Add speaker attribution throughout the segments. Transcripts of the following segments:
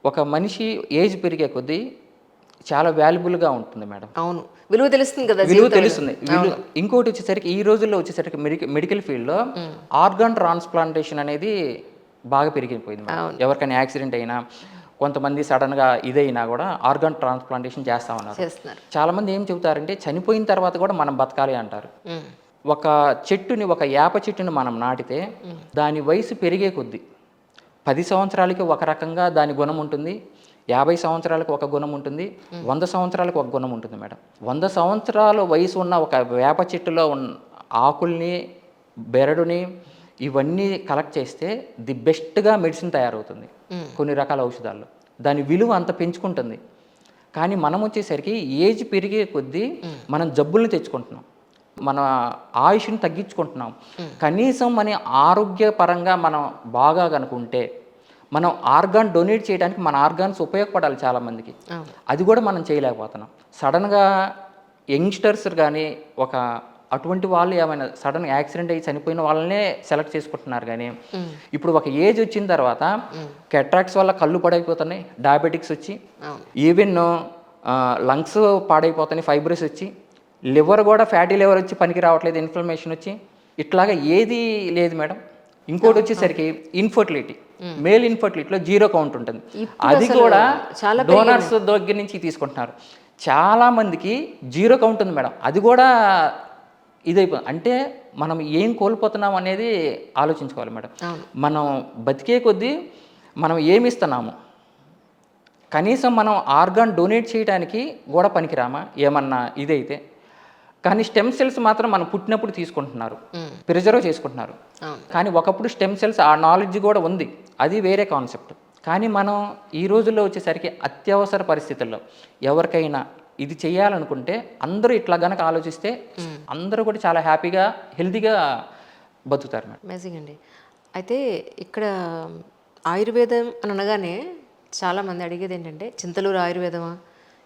Speaker 1: ఒక మనిషి ఏజ్ పెరిగే కొద్దీ చాలా వాల్యుబుల్గా ఉంటుంది మేడం.
Speaker 2: అవును, విలువ తెలుస్తుంది కదా,
Speaker 1: విలువ తెలుస్తుంది. ఇంకోటి వచ్చేసరికి ఈ రోజుల్లో వచ్చేసరికి మెడికల్ ఫీల్డ్లో ఆర్గాన్ ట్రాన్స్ప్లాంటేషన్ అనేది బాగా పెరిగిపోయింది మేడం. ఎవరికైనా యాక్సిడెంట్ అయినా కొంతమంది సడన్గా ఇదైనా కూడా ఆర్గాన్ ట్రాన్స్ప్లాంటేషన్ చేస్తా ఉన్నారు. చాలామంది ఏం చెబుతారంటే చనిపోయిన తర్వాత కూడా మనం బతకాలి అంటారు. ఒక వేప చెట్టుని మనం నాటితే దాని వయసు పెరిగే కొద్దీ 10 సంవత్సరాలకి ఒక రకంగా దాని గుణం ఉంటుంది, 50 సంవత్సరాలకు ఒక గుణం ఉంటుంది, 100 సంవత్సరాలకు ఒక గుణం ఉంటుంది మేడం. 100 సంవత్సరాల వయసు ఉన్న ఒక వేప చెట్టులో ఉన్న ఆకుల్ని, బెరడుని ఇవన్నీ కలెక్ట్ చేస్తే ది బెస్ట్గా మెడిసిన్ తయారవుతుంది కొన్ని రకాల ఔషధాల్లో. దాని విలువ అంత పెంచుకుంటుంది. కానీ మనం వచ్చేసరికి ఏజ్ పెరిగే కొద్దీ మనం జబ్బుల్ని తెచ్చుకుంటున్నాం, మన ఆయుష్ని తగ్గించుకుంటున్నాం. కనీసం మన ఆరోగ్యపరంగా మనం బాగా కనుకుంటే మనం ఆర్గాన్ డొనేట్ చేయడానికి మన ఆర్గాన్స్ ఉపయోగపడాలి చాలామందికి. అది కూడా మనం చేయలేకపోతున్నాం. సడన్గా యంగ్స్టర్స్ కానీ అటువంటి వాళ్ళు ఏమైనా సడన్ యాక్సిడెంట్ అయ్యి చనిపోయిన వాళ్ళనే సెలెక్ట్ చేసుకుంటున్నారు. కానీ ఇప్పుడు ఒక ఏజ్ వచ్చిన తర్వాత కెట్రాక్ట్స్ వల్ల కళ్ళు పాడైపోతున్నాయి, డయాబెటిక్స్ వచ్చి, ఈవెన్ లంగ్స్ పాడైపోతున్నాయి, ఫైబ్రస్ వచ్చి, లివర్ కూడా ఫ్యాటీ లివర్ వచ్చి పనికి రావట్లేదు, ఇన్ఫ్లమేషన్ వచ్చి, ఇట్లాగా ఏది లేదు మేడం. ఇంకోటి వచ్చేసరికి ఇన్ఫర్టిలిటీ, మేల్ ఇన్ఫర్టిలిటీలో 0 కౌంట్ ఉంటుంది. అది కూడా డోనర్స్ దగ్గర నుంచి తీసుకుంటున్నారు. చాలామందికి 0 కౌంట్ ఉంది మేడం. అది కూడా ఇదైపోయింది. అంటే మనం ఏం కోల్పోతున్నాం అనేది ఆలోచించుకోవాలి మేడం. మనం బతికే కొద్దీ మనం ఏమి ఇస్తున్నాము, కనీసం మనం ఆర్గాన్ డొనేట్ చేయడానికి కూడా పనికిరామా ఏమన్నా ఇదైతే. కానీ స్టెమ్ సెల్స్ మాత్రం మనం పుట్టినప్పుడు తీసుకుంటున్నారు, ప్రిజర్వ్ చేసుకుంటున్నారు. కానీ ఒకప్పుడు స్టెమ్ సెల్స్ ఆ నాలెడ్జ్ కూడా ఉంది, అది వేరే కాన్సెప్ట్. కానీ మనం ఈ రోజుల్లో వచ్చేసరికి అత్యవసర పరిస్థితుల్లో ఎవరికైనా ఇది చేయాలనుకుంటే అందరూ ఇట్లా గనక ఆలోచిస్తే అందరూ కూడా చాలా హ్యాపీగా హెల్తీగా బతుకుతారు మేడం.
Speaker 2: అమేజింగ్ అండి. అయితే ఇక్కడ ఆయుర్వేదం అని అనగానే చాలామంది అడిగేది ఏంటంటే చింతలూరు ఆయుర్వేదమా,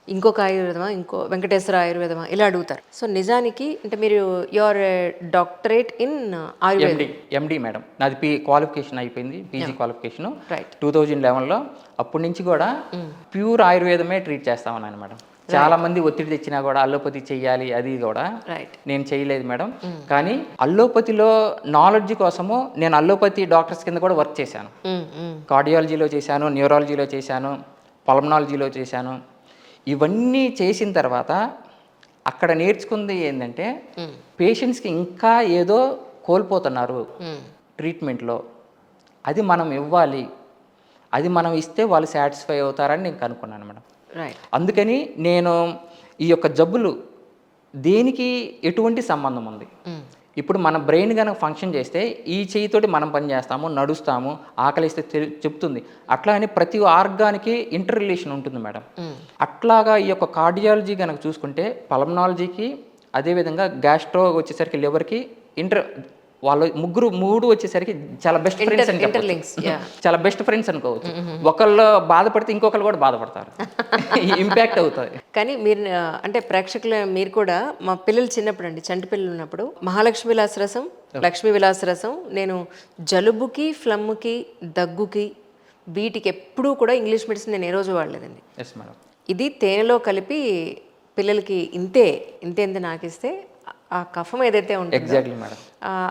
Speaker 2: ఇంకొక ఆయుర్వేదమా, ఇంకో వెంకటేశ్వర ఆయుర్వేదమా ఇలా అడుగుతారు. సో నిజానికి అంటే మీరు యువర్ డాక్టరేట్ ఇన్ ఆయుర్వేదం.
Speaker 1: ఎండి మేడం, నాది క్వాలిఫికేషన్ అయిపోయింది, పీజీ క్వాలిఫికేషన్ 2011లో. అప్పటి నుంచి కూడా ప్యూర్ ఆయుర్వేదమే ట్రీట్ చేస్తా ఉన్నాను మేడం. చాలా మంది ఒత్తిడి తెచ్చినా కూడా అల్లోపతి చెయ్యాలి, అది కూడా నేను చేయలేదు మేడం. కానీ అల్లోపతిలో నాలెడ్జ్ కోసము నేను అల్లోపతి డాక్టర్స్ కింద కూడా వర్క్ చేశాను. కార్డియాలజీలో చేశాను, న్యూరాలజీలో చేశాను, పల్మనాలజీలో చేశాను. ఇవన్నీ చేసిన తర్వాత అక్కడ నేర్చుకుంది ఏంటంటే పేషెంట్స్కి ఇంకా ఏదో కోల్పోతున్నారు ట్రీట్మెంట్లో, అది మనం ఇవ్వాలి, అది మనం ఇస్తే వాళ్ళు సాటిస్ఫై అవుతారని నేను కనుక్కున్నాను మేడం. అందుకని నేను ఈ యొక్క జబ్బులు దేనికి ఎటువంటి సంబంధం ఉంది, ఇప్పుడు మన బ్రెయిన్ కనుక ఫంక్షన్ చేస్తే ఈ చేయితోటి మనం పని చేస్తాము, నడుస్తాము, ఆకలిస్తే చెప్తుంది. అట్లా అని ప్రతి ఆర్గానికి ఇంటర్ రిలేషన్ ఉంటుంది మేడం. అట్లాగా ఈ యొక్క కార్డియాలజీ కనుక చూసుకుంటే పల్మనాలజీకి, అదేవిధంగా గ్యాస్ట్రో వచ్చేసరికి లివర్కి వాళ్ళు మూడు వచ్చేసరికి చాలా బెస్ట్ ఫ్రెండ్స్ అని చాలా బెస్ట్ ఫ్రెండ్స్ అనుకోవచ్చు. ఒకళ్ళు బాధపడితే ఇంకొకరు కూడా బాధపడతారు, ఇంపాక్ట్ అవుతుంది.
Speaker 2: కానీ మీరు అంటే ప్రేక్షకులు మీరు కూడా, మా పిల్లలు చిన్నప్పుడు అండి, చంటి పిల్లలు ఉన్నప్పుడు మహాలక్ష్మి విలాస రసం, లక్ష్మీ విలాస రసం, నేను జలుబుకి, ఫ్లమ్కి, దగ్గుకి, వీటికి ఎప్పుడూ కూడా ఇంగ్లీష్ మెడిసిన్ నేను ఏ రోజు వాడలేదండి. ఇది తేనెలో కలిపి పిల్లలకి ఇంతే నాకిస్తే ఆ కఫం ఏదైతే ఉంటుందో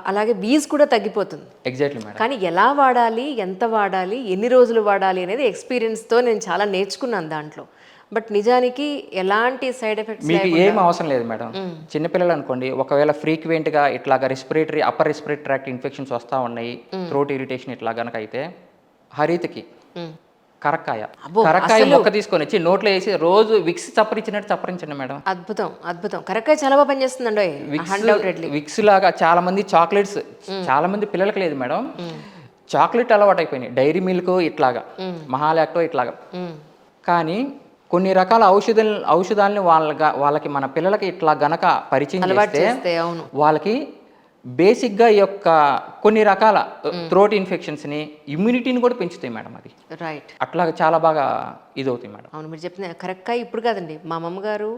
Speaker 2: అలాగే వీజ్ కూడా తగ్గిపోతుంది. కానీ ఎలా వాడాలి, ఎంత వాడాలి, ఎన్ని రోజులు వాడాలి అనేది ఎక్స్పీరియన్స్తో నేను చాలా నేర్చుకున్నాను దాంట్లో. బట్ నిజానికి ఎలాంటి సైడ్ ఎఫెక్ట్స్
Speaker 1: మీకు ఏం అవసరం లేదు మేడం. చిన్నపిల్లలు అనుకోండి, ఒకవేళ ఫ్రీక్వెంట్గా ఇట్లాగా అప్పర్ రెస్పిరేటరీ ట్రాక్ట్ ఇన్ఫెక్షన్స్ వస్తూ ఉన్నాయి, థ్రోట్ ఇరిటేషన్ ఇట్లా గనక అయితే హరితకి కరక్కాయ మొక్క తీసుకొని వచ్చి నోట్లో వేసి రోజు విక్స్ చప్పరించండి మేడం.
Speaker 2: అద్భుతం. కరక్కాయ చాలా బాగా పనిచేస్తుందండి.
Speaker 1: విక్స్ లాగా చాలా మంది చాక్లెట్స్, చాలా మంది పిల్లలకి లేదు మేడం, చాక్లెట్ అలవాటు అయిపోయినాయి, డైరీ మిల్క్ ఇట్లాగా, మహాలాక్టో ఇట్లాగా. కానీ కొన్ని రకాల ఔషధాలని వాళ్ళకి మన పిల్లలకి ఇట్లా గనక పరిచయం చేస్తే వాళ్ళకి బేసిక్గా ఈ యొక్క కొన్ని రకాల థ్రోట్ ఇన్ఫెక్షన్స్ని, ఇమ్యూనిటీని కూడా పెంచుతాయి మేడం. అది అట్లా చాలా బాగా ఇదవుతాయి మేడం.
Speaker 2: అవును, మీరు చెప్పిన కరక్కాయ ఇప్పుడు కాదండి, మా అమ్మగారు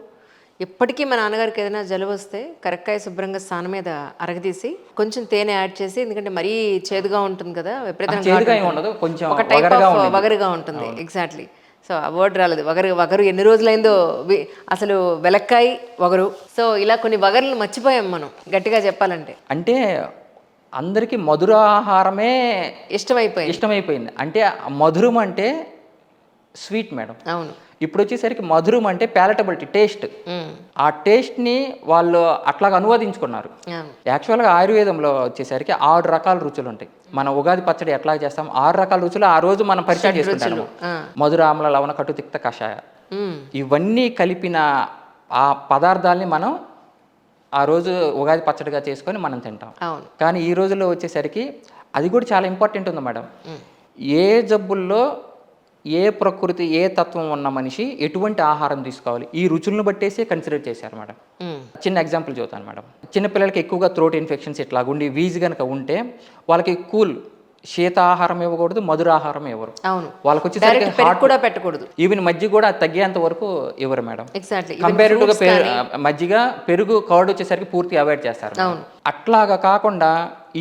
Speaker 2: ఎప్పటికీ మా నాన్నగారికి ఏదైనా జలుబు వస్తే కరక్కాయ శుభ్రంగా స్నానం మీద అరగదీసి కొంచెం తేనె యాడ్ చేసి, ఎందుకంటే మరీ చేదుగా ఉంటుంది కదా, విపరీతంగా
Speaker 1: ఉండదు, కొంచెం
Speaker 2: ఒక టైప్ ఆఫ్ వగరుగా ఉంటుంది. ఎగ్జాక్ట్లీ సో ఆ వర్డ్ రాలేదు. వగరు ఎన్ని రోజులైందో అసలు వెలక్కాయి వగరు. సో ఇలా కొన్ని వగర్లు మర్చిపోయాం మనం గట్టిగా చెప్పాలంటే.
Speaker 1: అంటే అందరికీ మధురాహారమే
Speaker 2: ఇష్టమైపోయింది.
Speaker 1: అంటే మధురం అంటే స్వీట్ మేడం.
Speaker 2: అవును.
Speaker 1: ఇప్పుడు వచ్చేసరికి మధురం అంటే ప్యాలటబిలిటీ, టేస్ట్.
Speaker 2: ఉమ్,
Speaker 1: ఆ టేస్ట్ని వాళ్ళు అట్లాగా అనువదించుకున్నారు.
Speaker 2: అవును.
Speaker 1: యాక్చువల్గా ఆయుర్వేదంలో వచ్చేసరికి 6 రకాల రుచులు ఉంటాయి. మన ఉగాది పచ్చడి ఎట్లా చేస్తాం, 6 రకాల రుచులు ఆ రోజు మనం పరిచయం చేసుకుంటాము. మధుర, ఆమ్ల, లవణ, కటు, తిక్త, కషాయ, ఇవన్నీ కలిపిన ఆ పదార్థాలని మనం ఆ రోజు ఉగాది పచ్చడిగా చేసుకొని మనం తింటాం.
Speaker 2: అవును.
Speaker 1: కానీ ఈ రోజుల్లో వచ్చేసరికి అది కూడా చాలా ఇంపార్టెంట్ ఉంది మేడం. ఏ జబ్బుల్లో ఏ ప్రకృతి, ఏ తత్వం ఉన్న మనిషి ఎటువంటి ఆహారం తీసుకోవాలి, ఈ రుచులను బట్టేసి కన్సిడర్ చేశారు మేడం. చిన్న ఎగ్జాంపుల్ చెబుతాను మేడం. చిన్నపిల్లలకి ఎక్కువగా థ్రోట్ ఇన్ఫెక్షన్స్ ఇట్లాగుండి వీజ్ కనుక ఉంటే వాళ్ళకి కూల్ శీత ఆహారం ఇవ్వకూడదు, మధుర ఆహారం ఇవ్వరు.
Speaker 2: అవును.
Speaker 1: వాళ్ళకి వచ్చేసరికి
Speaker 2: హాట్ కూడా పెట్టకూడదు.
Speaker 1: ఈవెన్ మజ్జిగ కూడా తగ్గేంత వరకు ఇవ్వరు మేడం.
Speaker 2: ఎగ్జాక్ట్లీ.
Speaker 1: కంపేరిటివ్గా మజ్జిగ, పెరుగు, కర్డ్ వచ్చేసరికి పూర్తి అవాయిడ్ చేస్తారు. అట్లాగా కాకుండా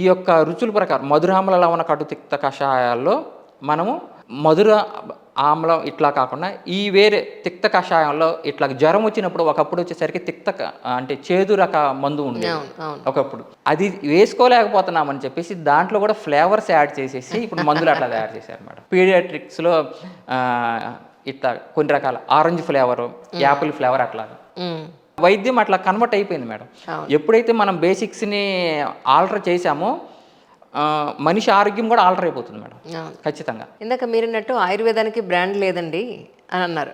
Speaker 1: ఈ యొక్క రుచుల ప్రకారం మధురామ్ల, లవణ, కటు, తిక్త కషాయాల్లో మనము మధుర, ఆమ్లం ఇట్లా కాకుండా ఈ వేరే తిక్త కషాయంలో ఇట్లా జ్వరం వచ్చినప్పుడు ఒకప్పుడు వచ్చేసరికి అంటే చేదు రక మందు ఉండేది ఒకప్పుడు. అది వేసుకోలేకపోతున్నామని చెప్పేసి దాంట్లో కూడా ఫ్లేవర్స్ యాడ్ చేసేసి ఇప్పుడు మందులు అట్లా తయారు చేశారు మేడం. పీడియాట్రిక్స్లో ఇట్లా కొన్ని రకాల ఆరెంజ్ ఫ్లేవరు, యాపిల్ ఫ్లేవర్ అట్లాగా వైద్యం అట్లా కన్వర్ట్ అయిపోయింది మేడం. ఎప్పుడైతే మనం బేసిక్స్ని ఆల్టర్ చేశామో మనిషి ఆరోగ్యం కూడా ఆల్టర్ అయిపోతుంది మేడం. ఖచ్చితంగా.
Speaker 2: ఇందాక మీరన్నట్టు ఆయుర్వేదానికి బ్రాండ్ లేదండి అని అన్నారు.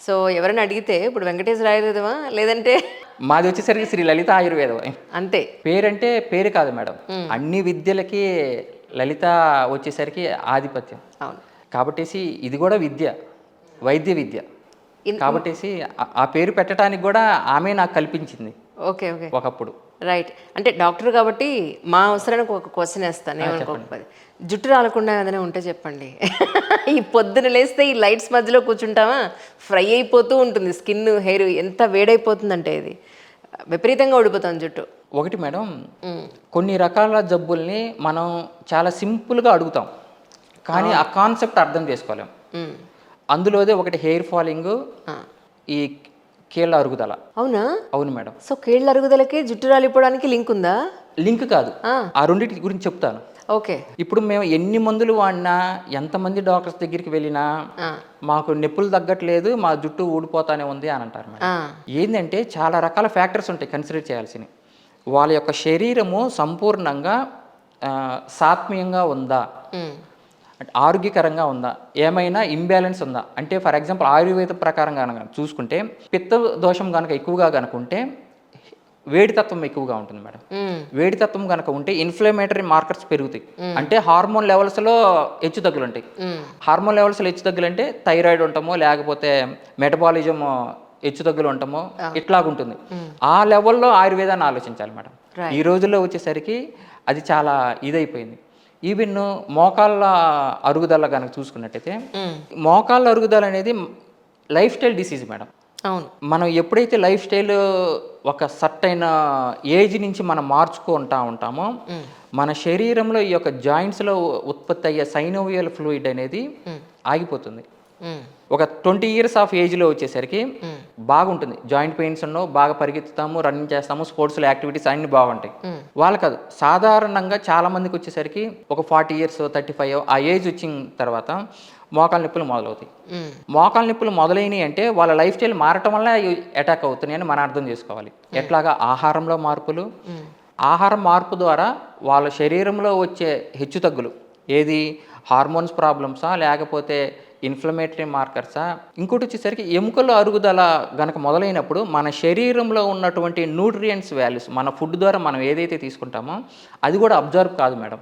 Speaker 2: సో ఎవరైనా అడిగితే ఇప్పుడు వెంకటేశ్వర ఆయుర్వేదమా లేదంటే
Speaker 1: మాది వచ్చేసరికి శ్రీ లలిత ఆయుర్వేదం
Speaker 2: అంతే.
Speaker 1: పేరంటే పేరు కాదు మేడం, అన్ని విద్యలకి లలిత వచ్చేసరికి ఆధిపత్యం.
Speaker 2: అవును.
Speaker 1: కాబట్టేసి ఇది కూడా విద్య, వైద్య విద్య. కాబట్టేసి ఆ పేరు పెట్టడానికి కూడా ఆమె నాకు కల్పించింది.
Speaker 2: Okay okay.
Speaker 1: ఒకప్పుడు.
Speaker 2: రైట్. అంటే డాక్టర్ కాబట్టి మా అవసరానికి ఒక క్వశ్చన్ వేస్తాను, ఏమనుకోకపోతే. జుట్టు రాలకుండా ఏదైనా ఉంటే చెప్పండి. ఈ పొద్దున లేస్తే ఈ లైట్స్ మధ్యలో కూర్చుంటామా, ఫ్రై అయిపోతూ ఉంటుంది స్కిన్, హెయిర్ ఎంత వేడైపోతుందంటే ఇది విపరీతంగా ఊడిపోతుంది జుట్టు.
Speaker 1: ఒకటి మేడం, కొన్ని రకాల జబ్బుల్ని మనం చాలా సింపుల్గా అడుగుతాం కానీ ఆ కాన్సెప్ట్ అర్థం చేసుకోలేం. అందులోదే ఒకటి హెయిర్ ఫాలింగ్, ఈ కీళ్ళ అరుగుదల.
Speaker 2: అవునా?
Speaker 1: అవును మేడం.
Speaker 2: సో కీళ్ళ అరుగుదలకి జుట్టు రాలిపోవడానికి లింక్ ఉందా?
Speaker 1: లింక్ కాదు, ఆ రెండింటి గురించి చెప్తాను.
Speaker 2: ఓకే.
Speaker 1: ఇప్పుడు మేము ఎన్ని మందులు వాడినా, ఎంతమంది డాక్టర్స్ దగ్గరికి వెళ్ళినా మాకు నొప్పులు తగ్గట్లేదు, మా జుట్టు ఊడిపోతానే ఉంది అని అంటారు మేడం. ఏంటంటే చాలా రకాల ఫ్యాక్టర్స్ ఉంటాయి కన్సిడర్ చేయాల్సినవి. వాళ్ళ యొక్క శరీరము సంపూర్ణంగా సాత్మీయంగా ఉందా, ఆరోగ్యకరంగా ఉందా, ఏమైనా ఇంబ్యాలెన్స్ ఉందా. అంటే ఫర్ ఎగ్జాంపుల్ ఆయుర్వేద ప్రకారం కనుక చూసుకుంటే పిత్త దోషం కనుక ఎక్కువగా కనుక ఉంటే వేడితత్వం ఎక్కువగా ఉంటుంది మేడం. వేడితత్వం కనుక ఉంటే ఇన్ఫ్లమేటరీ మార్కర్స్ పెరుగుతాయి. అంటే హార్మోన్ లెవెల్స్లో హెచ్చు తగ్గులు ఉంటాయి. హార్మోన్ లెవెల్స్లో హెచ్చు తగ్గులు అంటే థైరాయిడ్ ఉంటామో లేకపోతే మెటబాలిజం హెచ్చు తగ్గులు ఉంటామో ఇట్లాగుంటుంది. ఆ లెవెల్లో ఆయుర్వేదాన్ని ఆలోచించాలి మేడం. ఈ రోజుల్లో వచ్చేసరికి అది చాలా ఇదైపోయింది. ఈవెన్ మోకాళ్ళ అరుగుదల కనుక చూసుకున్నట్టయితే మోకాళ్ళ అరుగుదల అనేది లైఫ్ స్టైల్ డిసీజ్ మేడం.
Speaker 2: అవును.
Speaker 1: మనం ఎప్పుడైతే లైఫ్ స్టైల్ ఒక సర్టైన్ ఏజ్ నుంచి మనం మార్చుకుంటా ఉంటామో మన శరీరంలో ఈ యొక్క జాయింట్స్లో ఉత్పత్తి అయ్యే సైనోవియల్ ఫ్లూయిడ్ అనేది ఆగిపోతుంది. ఒక 20 years ఆఫ్ ఏజ్లో వచ్చేసరికి బాగుంటుంది, జాయింట్ పెయిన్స్ ఉన్నో, బాగా పరిగెత్తుతాము, రన్నింగ్ చేస్తాము, స్పోర్ట్స్లో యాక్టివిటీస్ అన్నీ బాగుంటాయి. వాళ్ళు కాదు, సాధారణంగా చాలా మందికి వచ్చేసరికి ఒక 40 years 35 ఆ ఏజ్ వచ్చిన తర్వాత మోకాళ్ళ నొప్పులు మొదలవుతాయి. మోకాళ్ళ నొప్పులు మొదలైనవి అంటే వాళ్ళ లైఫ్ స్టైల్ మారటం వల్ల అటాక్ అవుతున్నాయని మనం అర్థం చేసుకోవాలి. ఎట్లాగా ఆహారంలో మార్పులు, ఆహారం మార్పు ద్వారా వాళ్ళ శరీరంలో వచ్చే హెచ్చుతగ్గులు, ఏది హార్మోన్స్ ప్రాబ్లమ్సా లేకపోతే ఇన్ఫ్లమేటరీ మార్కర్సా. ఇంకోటి వచ్చేసరికి ఎముకల అరుగుదల గనక మొదలైనప్పుడు మన శరీరంలో ఉన్నటువంటి న్యూట్రియంట్స్ వాల్యూస్ మన ఫుడ్ ద్వారా మనం ఏదైతే తీసుకుంటామో అది కూడా అబ్జర్వ్ కాదు మేడం.